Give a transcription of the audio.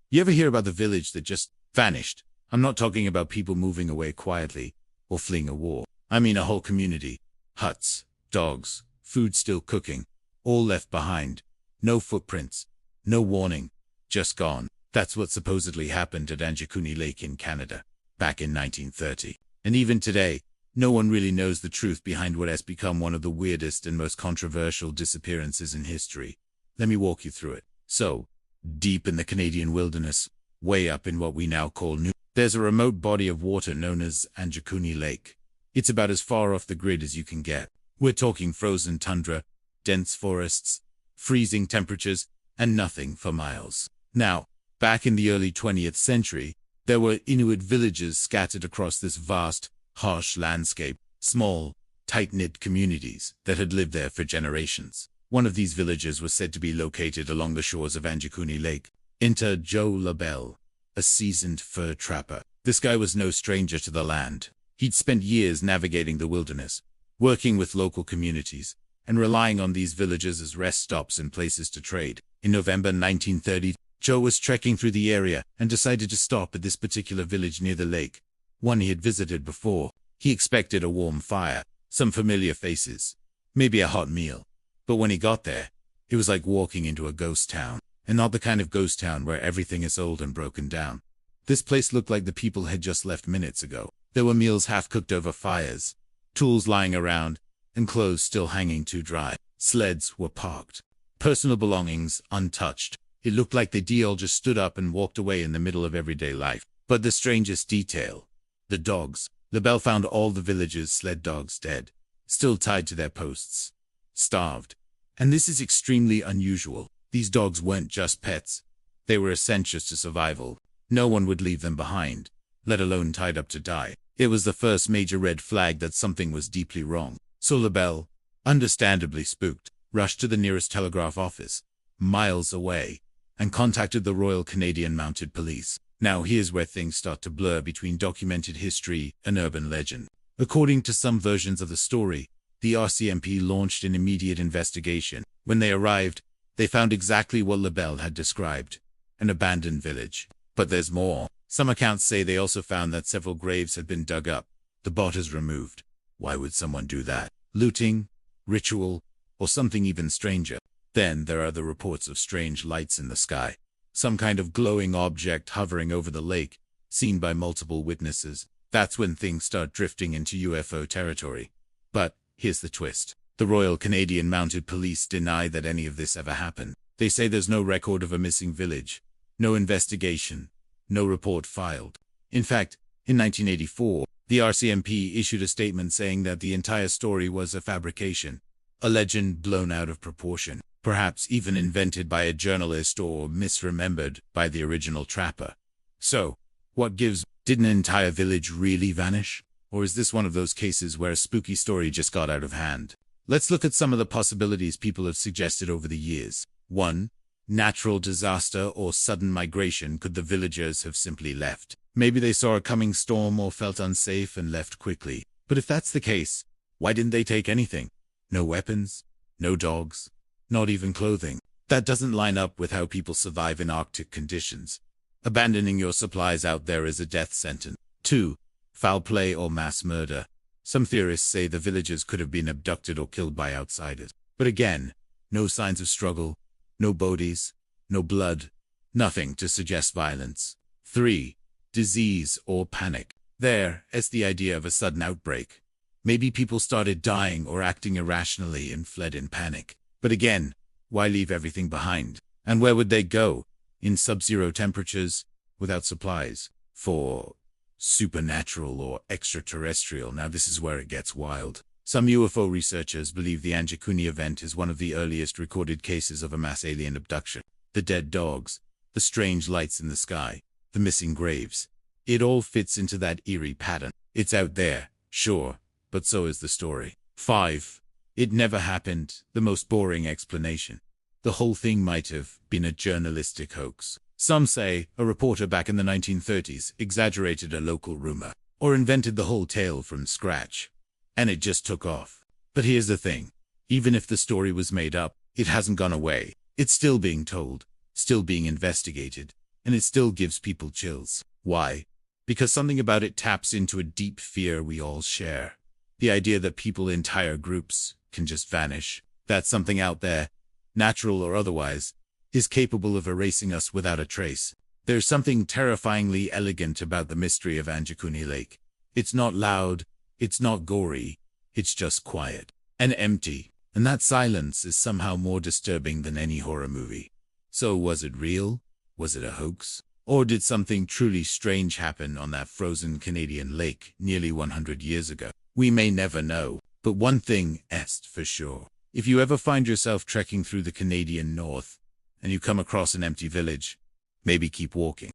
You ever hear about the village that just vanished? I'm not talking about people moving away quietly or fleeing a war. I mean a whole community. Huts, dogs, food still cooking, all left behind. No footprints, no warning, just gone. That's what supposedly happened at Angikuni Lake in Canada, back in 1930. And even today, no one really knows the truth behind what has become one of the weirdest and most controversial disappearances in history. Let me walk you through it. So, deep in the Canadian wilderness, way up in what we now call New, there's a remote body of water known as Angikuni Lake. It's about as far off the grid as you can get. We're talking frozen tundra, dense forests, freezing temperatures, and nothing for miles. Now, back in the early 20th century, there were Inuit villages scattered across this vast, harsh landscape, small, tight-knit communities that had lived there for generations. One of these villages was said to be located along the shores of Angikuni Lake. Enter Joe LaBelle, a seasoned fur trapper. This guy was no stranger to the land. He'd spent years navigating the wilderness, working with local communities, and relying on these villages as rest stops and places to trade. In November 1930, Joe was trekking through the area and decided to stop at this particular village near the lake, one he had visited before. He expected a warm fire, some familiar faces, maybe a hot meal. But when he got there, it was like walking into a ghost town, and not the kind of ghost town where everything is old and broken down. This place looked like the people had just left minutes ago. There were meals half-cooked over fires, tools lying around, and clothes still hanging too dry. Sleds were parked, personal belongings untouched. It looked like they all just stood up and walked away in the middle of everyday life. But the strangest detail, the dogs. LaBelle found all the village's sled dogs dead, still tied to their posts, starved. And this is extremely unusual. These dogs weren't just pets. They were essentials to survival. No one would leave them behind, let alone tied up to die. It was the first major red flag that something was deeply wrong. So LaBelle, understandably spooked, rushed to the nearest telegraph office, miles away, and contacted the Royal Canadian Mounted Police. Now here's where things start to blur between documented history and urban legend. According to some versions of the story, the RCMP launched an immediate investigation. When they arrived, they found exactly what LaBelle had described, an abandoned village. But there's more. Some accounts say they also found that several graves had been dug up, the bodies removed. Why would someone do that? Looting, ritual, or something even stranger? Then there are the reports of strange lights in the sky, some kind of glowing object hovering over the lake, seen by multiple witnesses. That's when things start drifting into UFO territory. But here's the twist. The Royal Canadian Mounted Police deny that any of this ever happened. They say there's no record of a missing village, no investigation, no report filed. In fact, in 1984, the RCMP issued a statement saying that the entire story was a fabrication, a legend blown out of proportion, perhaps even invented by a journalist or misremembered by the original trapper. So, what gives? Did an entire village really vanish? Or is this one of those cases where a spooky story just got out of hand? Let's look at some of the possibilities people have suggested over the years. 1. Natural disaster or sudden migration. Could the villagers have simply left? Maybe they saw a coming storm or felt unsafe and left quickly. But if that's the case, why didn't they take anything? No weapons, no dogs, not even clothing. That doesn't line up with how people survive in Arctic conditions. Abandoning your supplies out there is a death sentence. 2. Foul play or mass murder. Some theorists say the villagers could have been abducted or killed by outsiders. But again, no signs of struggle, no bodies, no blood, nothing to suggest violence. 3. Disease or panic. There's the idea of a sudden outbreak. Maybe people started dying or acting irrationally and fled in panic. But again, why leave everything behind? And where would they go? In sub-zero temperatures, without supplies. 4. Supernatural or extraterrestrial. Now this is where it gets wild. Some UFO researchers believe the Angikuni event is one of the earliest recorded cases of a mass alien abduction. The dead dogs, the strange lights in the sky, the missing graves. It all fits into that eerie pattern. It's out there, sure, but so is the story. 5. It never happened. The most boring explanation. The whole thing might have been a journalistic hoax. Some say a reporter back in the 1930s exaggerated a local rumor, or invented the whole tale from scratch, and it just took off. But here's the thing. Even if the story was made up, it hasn't gone away. It's still being told, still being investigated, and it still gives people chills. Why? Because something about it taps into a deep fear we all share. The idea that people, entire groups, can just vanish. That something out there, natural or otherwise, is capable of erasing us without a trace. There's something terrifyingly elegant about the mystery of Angikuni Lake. It's not loud, it's not gory, it's just quiet and empty. And that silence is somehow more disturbing than any horror movie. So was it real? Was it a hoax? Or did something truly strange happen on that frozen Canadian lake nearly 100 years ago? We may never know, but one thing is for sure. If you ever find yourself trekking through the Canadian North and you come across an empty village, maybe keep walking.